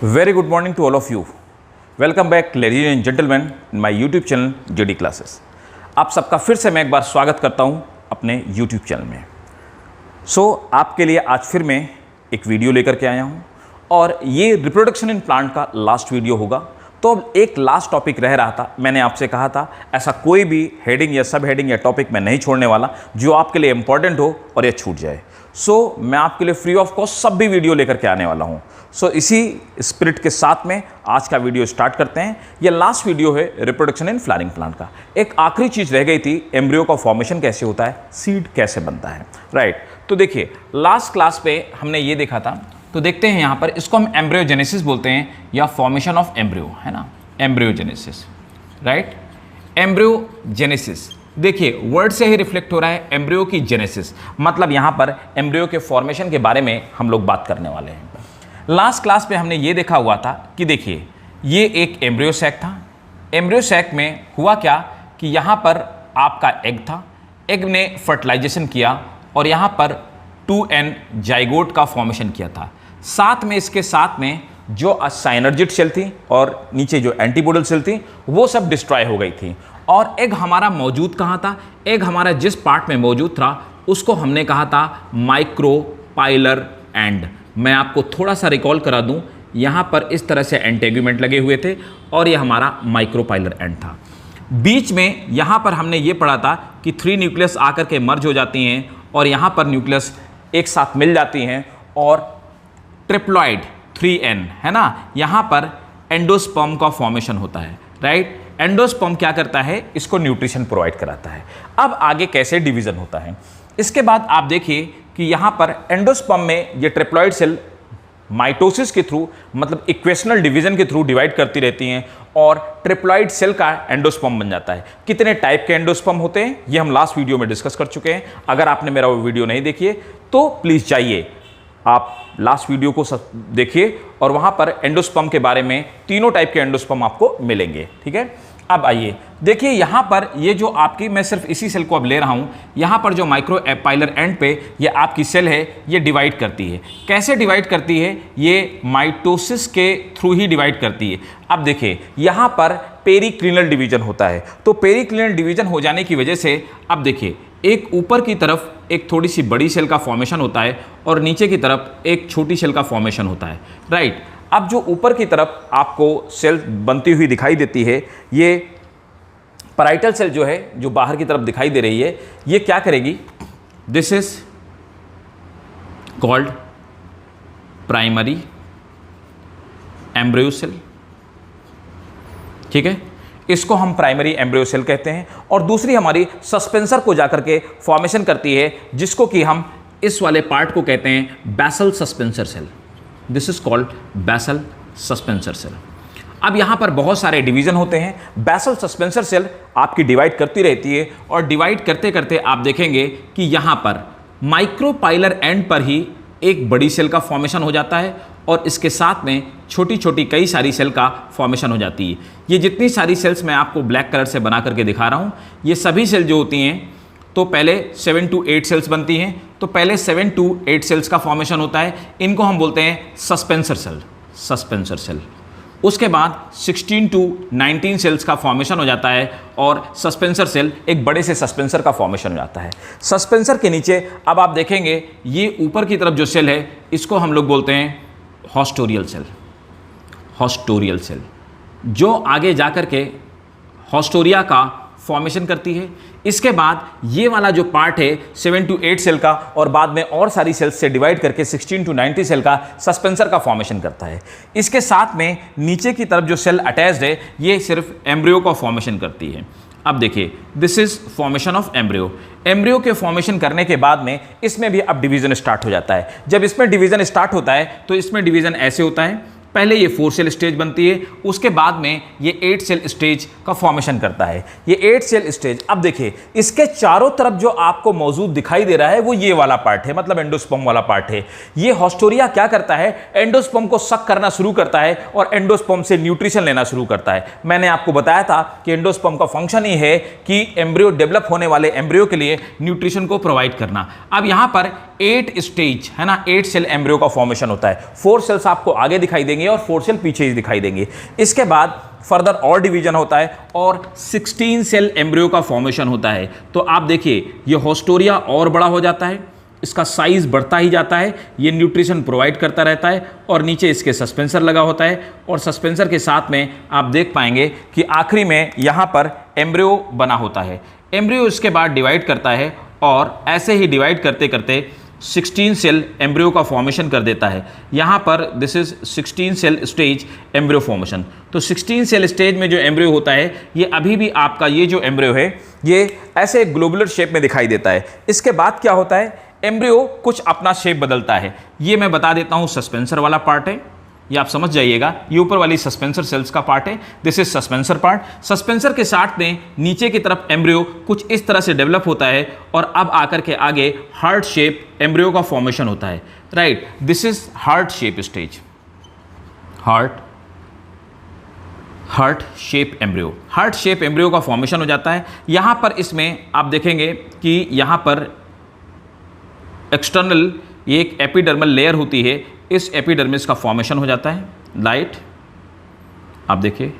Very good morning to all of you. Welcome back ladies and gentlemen in my YouTube channel JD Classes. आप सबका फिर से मैं एक बार स्वागत करता हूं अपने YouTube चैनल में। आपके लिए आज फिर मैं एक वीडियो लेकर के आया हूं और ये रिप्रोडक्शन इन प्लांट का लास्ट वीडियो होगा। तो एक लास्ट टॉपिक रह रहा था, मैंने आपसे कहा था ऐसा कोई भी हेडिंग या सब हेडिंग या टॉपिक मैं नहीं छोड़ने वाला जो आपके लिए इंपॉर्टेंट हो और ये छूट जाए। मैं आपके लिए फ्री ऑफ कॉस्ट सब भी वीडियो लेकर के आने वाला हूँ। इसी स्पिरिट के साथ में आज का वीडियो स्टार्ट करते हैं। ये लास्ट वीडियो है रिप्रोडक्शन इन फ्लावरिंग प्लांट का। एक आखिरी चीज़ रह गई थी, एम्ब्रियो का फॉर्मेशन कैसे होता है, सीड कैसे बनता है, राइट। तो देखिए लास्ट क्लास पे हमने ये देखा था, तो देखते हैं यहाँ पर, इसको हम एम्ब्रियोजेनेसिस बोलते हैं या फॉर्मेशन ऑफ एम्ब्रियो, है ना, एम्ब्रियोजेनेसिस, राइट। एम्ब्रियोजेनेसिस देखिए वर्ड से ही रिफ्लेक्ट हो रहा है, एम्ब्रियो की जेनेसिस, मतलब यहाँ पर एम्ब्रियो के फॉर्मेशन के बारे में हम लोग बात करने वाले हैं। लास्ट क्लास पे हमने ये देखा हुआ था कि देखिए ये एक एम्ब्रियो सैक था। एम्ब्रियो सैक में हुआ क्या कि यहाँ पर आपका एग था, एग ने फर्टिलाइजेशन किया और यहाँ पर 2n जाइगोट का फॉर्मेशन किया था। साथ में इसके साथ में जो साइनर्जिड सेल थी और नीचे जो एंटीपोडल सेल थी वो सब डिस्ट्रॉय हो गई थी। और एग हमारा मौजूद कहाँ था, एग हमारा जिस पार्ट में मौजूद था उसको हमने कहा था माइक्रोपाइलर एंड। मैं आपको थोड़ा सा रिकॉल करा दूं, यहाँ पर इस तरह से एंटेगुमेंट लगे हुए थे और ये हमारा माइक्रोपाइलर एंड था। बीच में यहाँ पर हमने ये पढ़ा था कि 3 न्यूक्लियस आकर के मर्ज हो जाती हैं और यहाँ पर न्यूक्लियस एक साथ मिल जाती हैं और ट्रिप्लॉइड 3n, है ना, यहाँ पर एंडोस्पर्म का फॉर्मेशन होता है, राइट। एंडोस्पर्म क्या करता है, इसको न्यूट्रिशन प्रोवाइड कराता है। अब आगे कैसे डिवीजन होता है, इसके बाद आप देखिए कि यहाँ पर एंडोस्पर्म में ये ट्रिप्लॉइड सेल माइटोसिस के थ्रू, मतलब इक्वेशनल डिवीजन के थ्रू डिवाइड करती रहती हैं और ट्रिप्लॉइड सेल का एंडोस्पर्म बन जाता है। कितने टाइप के एंडोस्पर्म होते हैं ये हम लास्ट वीडियो में डिस्कस कर चुके हैं। अगर आपने मेरा वो वीडियो नहीं देखिए तो प्लीज़ जाइए, आप लास्ट वीडियो को देखिए और वहाँ पर एंडोस्पर्म के बारे में तीनों टाइप के एंडोस्पर्म आपको मिलेंगे, ठीक है। अब आइए देखिए यहाँ पर ये जो आपकी, मैं सिर्फ इसी सेल को अब ले रहा हूँ, यहाँ पर जो माइक्रोपाइलर एंड पे ये आपकी सेल है ये डिवाइड करती है। कैसे डिवाइड करती है, ये माइटोसिस के थ्रू ही डिवाइड करती है। अब देखिए यहाँ पर पेरिक्लिनल डिवीजन होता है, तो पेरिक्लिनल डिवीजन हो जाने की वजह से अब देखिए एक ऊपर की तरफ एक थोड़ी सी बड़ी सेल का फॉर्मेशन होता है और नीचे की तरफ एक छोटी सेल का फॉर्मेशन होता है, राइट। अब जो ऊपर की तरफ आपको सेल बनती हुई दिखाई देती है, ये पैराइटल सेल जो है, जो बाहर की तरफ दिखाई दे रही है, ये क्या करेगी, this is called primary embryo cell, ठीक है, इसको हम प्राइमरी एम्ब्रियो सेल कहते हैं। और दूसरी हमारी सस्पेंसर को जाकर के फॉर्मेशन करती है, जिसको कि हम इस वाले पार्ट को कहते हैं basal suspensor cell. This is called basal suspensor cell. अब यहाँ पर बहुत सारे डिवीजन होते हैं। बेसल सस्पेंसर सेल आपकी डिवाइड करती रहती है और डिवाइड करते करते आप देखेंगे कि यहाँ पर माइक्रोपाइलर एंड पर ही एक बड़ी सेल का फॉर्मेशन हो जाता है और इसके साथ में छोटी छोटी कई सारी सेल का फॉर्मेशन हो जाती है। ये जितनी सारी सेल्स मैं आपको ब्लैक कलर से बना करके दिखा रहा हूँ, ये सभी सेल जो होती हैं तो पहले 7 to 8 सेल्स बनती हैं, तो पहले 7 to 8 सेल्स का फॉर्मेशन होता है, इनको हम बोलते हैं सस्पेंसर सेल, सस्पेंसर सेल। उसके बाद 16 to 19 सेल्स का फॉर्मेशन हो जाता है और सस्पेंसर सेल एक बड़े से सस्पेंसर का फॉर्मेशन हो जाता है। सस्पेंसर के नीचे अब आप देखेंगे ये ऊपर की तरफ जो सेल है इसको हम लोग बोलते हैं हॉस्टोरियल सेल, हॉस्टोरियल सेल, जो आगे जाकर के हॉस्टोरिया का फॉर्मेशन करती है। इसके बाद ये वाला जो पार्ट है 7 to 8 सेल का और बाद में और सारी सेल्स से डिवाइड करके 16 to 90 सेल का सस्पेंसर का फॉर्मेशन करता है। इसके साथ में नीचे की तरफ जो सेल अटैच्ड है ये सिर्फ एम्ब्रियो का फॉर्मेशन करती है। अब देखिए this is formation of embryo. Embryo के फॉर्मेशन करने के बाद में इसमें भी अब डिवीजन स्टार्ट हो जाता है। जब इसमें डिवीजन स्टार्ट होता है तो इसमें डिवीजन ऐसे होता है, पहले ये 4 सेल स्टेज बनती है, उसके बाद में ये 8 सेल स्टेज का फॉर्मेशन करता है। ये 8 सेल स्टेज, अब देखिए इसके चारों तरफ जो आपको मौजूद दिखाई दे रहा है वो ये वाला पार्ट है, मतलब एंडोस्पर्म वाला पार्ट है। ये हॉस्टोरिया क्या करता है, एंडोस्पर्म को सक करना शुरू करता है और एंडोस्पर्म से न्यूट्रिशन लेना शुरू करता है। मैंने आपको बताया था कि एंडोस्पर्म का फंक्शन ही है कि एम्ब्रियो डेवलप होने वाले एम्ब्रियो के लिए न्यूट्रिशन को प्रोवाइड करना। अब यहाँ पर 8 स्टेज है ना, 8 सेल एम्ब्रियो का फॉर्मेशन होता है। 4 सेल्स आपको आगे दिखाई देंगे और 4 सेल पीछे ही दिखाई देंगे। इसके बाद फर्दर और डिवीजन होता है और 16 सेल एम्ब्रियो का फॉर्मेशन होता है। तो आप देखिए ये होस्टोरिया और बड़ा हो जाता है, इसका साइज बढ़ता ही जाता है, ये न्यूट्रिशन प्रोवाइड करता रहता है और नीचे इसके सस्पेंसर लगा होता है और सस्पेंसर के साथ में आप देख पाएंगे कि आखिरी में यहाँ पर एम्ब्रियो बना होता है। एम्ब्रियो इसके बाद डिवाइड करता है और ऐसे ही डिवाइड करते करते 16 सेल एम्ब्रियो का फॉर्मेशन कर देता है। यहाँ पर this is 16 cell stage embryo formation. तो 16 सेल स्टेज में जो एम्ब्रियो होता है ये अभी भी आपका ये जो एम्ब्रियो है ये ऐसे ग्लोबुलर शेप में दिखाई देता है। इसके बाद क्या होता है, एम्ब्रियो कुछ अपना शेप बदलता है। ये मैं बता देता हूँ, सस्पेंसर वाला पार्ट है, ये आप समझ जाइएगा। ये ऊपर वाली सस्पेंसर सेल्स का पार्ट है, this is suspensor part. Suspensor के साथ में नीचे की तरफ एम्ब्रियो कुछ इस तरह से डेवलप होता है और अब आकर के आगे हार्ट शेप एम्ब्रियो का फॉर्मेशन होता है, right. This is heart shape stage, heart shape embryo. Heart shape embryo का फॉर्मेशन हो जाता है। यहाँ पर इसमें आप देखेंगे कि यहाँ पर एक्सटर्नल एक एपिडर्मल लेयर होती है, इस एपिडर्मिस का फॉर्मेशन हो जाता है। लाइट आप देखिए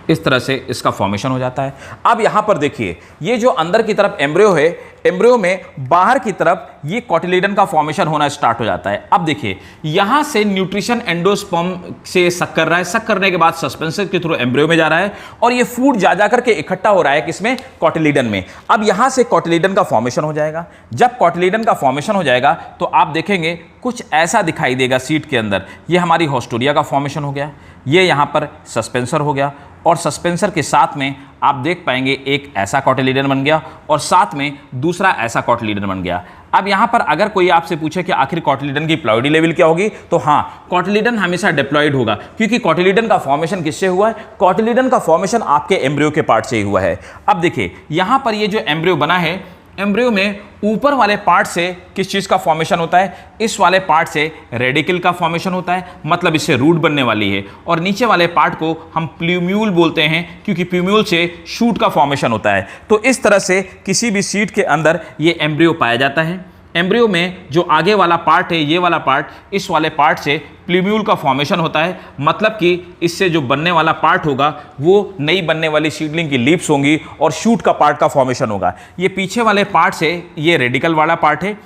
इस तरह से इसका फॉर्मेशन हो जाता है। अब यहां पर देखिए ये जो अंदर की तरफ एम्ब्रियो है, एम्ब्रियो में बाहर की तरफ ये कोटिलीडन का फॉर्मेशन होना स्टार्ट हो जाता है। अब देखिए यहां से न्यूट्रिशन एंडोस्पर्म से सक कर रहा है, सक करने के बाद सस्पेंसर के थ्रू एम्ब्रियो में जा रहा है और ये फूड जा करके इकट्ठा हो रहा है किसमें, कोटिलीडन में। अब यहां से कोटिलीडन का फॉर्मेशन हो जाएगा। जब कोटिलीडन का फॉर्मेशन हो जाएगा तो आप देखेंगे कुछ ऐसा दिखाई देगा सीट के अंदर। ये हमारी होस्टोरिया का फॉर्मेशन हो गया, ये यहां पर सस्पेंसर हो गया और सस्पेंसर के साथ में आप देख पाएंगे एक ऐसा कोटिलीडन बन गया और साथ में दूसरा ऐसा कोटिलीडन बन गया। अब यहां पर अगर कोई आपसे पूछे कि आखिर कोटिलीडन की प्लॉइडी लेवल क्या होगी, तो हाँ, कोटिलीडन हमेशा डिप्लॉइड होगा क्योंकि कोटिलीडन का फॉर्मेशन किससे हुआ है, कोटिलीडन का फॉर्मेशन आपके एम्ब्रियो के पार्ट से ही हुआ है। अब देखिए यहां पर ये जो एम्ब्रियो बना है, एम्ब्रियो में ऊपर वाले पार्ट से किस चीज़ का फॉर्मेशन होता है, इस वाले पार्ट से रेडिकल का फॉर्मेशन होता है, मतलब इससे रूट बनने वाली है। और नीचे वाले पार्ट को हम प्ल्यूम्यूल बोलते हैं क्योंकि प्ल्यूम्यूल से शूट का फॉर्मेशन होता है। तो इस तरह से किसी भी सीट के अंदर ये एम्ब्रियो पाया जाता है। एम्ब्रियो में जो आगे वाला पार्ट है, ये वाला पार्ट, इस वाले पार्ट से प्ल्यूम्यूल का फॉर्मेशन होता है, मतलब कि इससे जो बनने वाला पार्ट होगा वो नई बनने वाली सीडलिंग की लीव्स होंगी और शूट का पार्ट का फॉर्मेशन होगा। ये पीछे वाले पार्ट से ये रेडिकल वाला पार्ट है,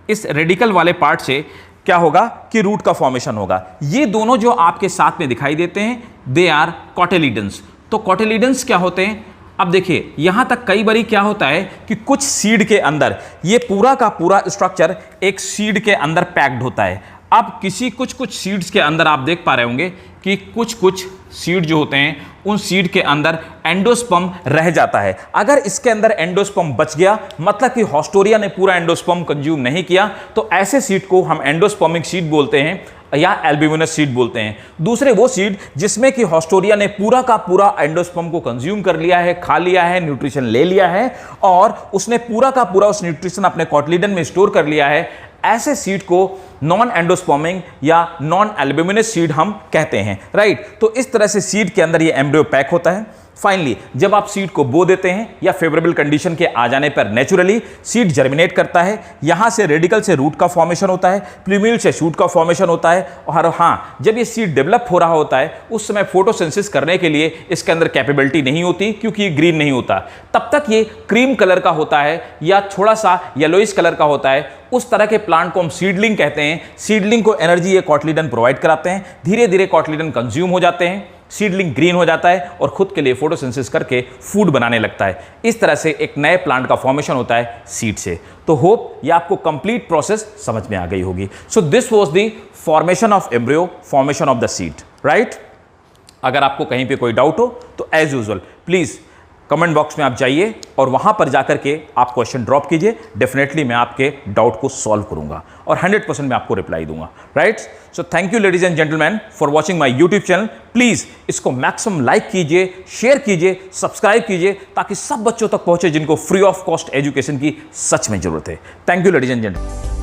इस रेडिकल वाले पार्ट से क्या होगा कि रूट का फॉर्मेशन होगा। ये दोनों जो आपके साथ में दिखाई देते हैं दे आर कोटिलीडन्स। तो कोटिलीडन्स क्या होते हैं, अब देखिए यहां तक कई बारी क्या होता है कि कुछ सीड के अंदर ये पूरा का पूरा स्ट्रक्चर एक सीड के अंदर पैक्ड होता है। अब कुछ सीड्स के अंदर आप देख पा रहे होंगे कि कुछ सीड जो होते हैं उन सीड के अंदर एंडोस्पर्म रह जाता है। अगर इसके अंदर एंडोस्पर्म बच गया, मतलब कि होस्टोरिया ने पूरा एंडोस्पर्म कंज्यूम नहीं किया, तो ऐसे सीड को हम एंडोस्पर्मिक सीड बोलते हैं या एल्ब्यूमिनस सीड बोलते हैं। दूसरे वो सीड जिसमें कि होस्टोरिया ने पूरा का पूरा एंडोस्पर्म को कंज्यूम कर लिया है, खा लिया है, न्यूट्रिशन ले लिया है और उसने पूरा का पूरा उस न्यूट्रिशन अपने कोटिलीडन में स्टोर कर लिया है, ऐसे सीड को नॉन एंडोस्पर्मिक या नॉन एल्ब्यूमिनस सीड हम कहते हैं, राइट। तो इस तरह से सीड के अंदर ये एम्ब्रियो पैक होता है। फाइनली जब आप सीड को बो देते हैं या फेवरेबल कंडीशन के आ जाने पर नेचुरली सीड जर्मिनेट करता है। यहां से रेडिकल से रूट का फॉर्मेशन होता है, प्ल्यूम्यूल से शूट का फॉर्मेशन होता है और हाँ, जब ये सीड डेवलप हो रहा होता है उस समय फोटोसिंथेसिस करने के लिए इसके अंदर कैपेबिलिटी नहीं होती क्योंकि ये ग्रीन नहीं होता। तब तक ये क्रीम कलर का होता है या थोड़ा सा येलोइश कलर का होता है। उस तरह के प्लांट को हम सीडलिंग कहते हैं। सीडलिंग को एनर्जी ये कोटिलीडन प्रोवाइड कराते हैं, धीरे धीरे कोटिलीडन कंज्यूम हो जाते हैं, सीडलिंग ग्रीन हो जाता है और खुद के लिए फोटोसिंथेसिस करके फूड बनाने लगता है। इस तरह से एक नए प्लांट का फॉर्मेशन होता है सीड से। तो होप ये आपको कंप्लीट प्रोसेस समझ में आ गई होगी। So this was the formation of embryo, formation of the seed, right. अगर आपको कहीं पे कोई डाउट हो तो as usual please comment box में आप जाइए और वहां पर जाकर के आप क्वेश्चन ड्रॉप कीजिए। डेफिनेटली मैं आपके डाउट को सॉल्व करूंगा और 100% मैं आपको रिप्लाई दूंगा, right. So thank you ladies and gentleman for watching my YouTube channel. Please इसको मैक्सिमम लाइक कीजिए, शेयर कीजिए, सब्सक्राइब कीजिए ताकि सब बच्चों तक पहुंचे जिनको फ्री ऑफ कॉस्ट एजुकेशन की सच में जरूरत है। Thank you ladies and gentleman.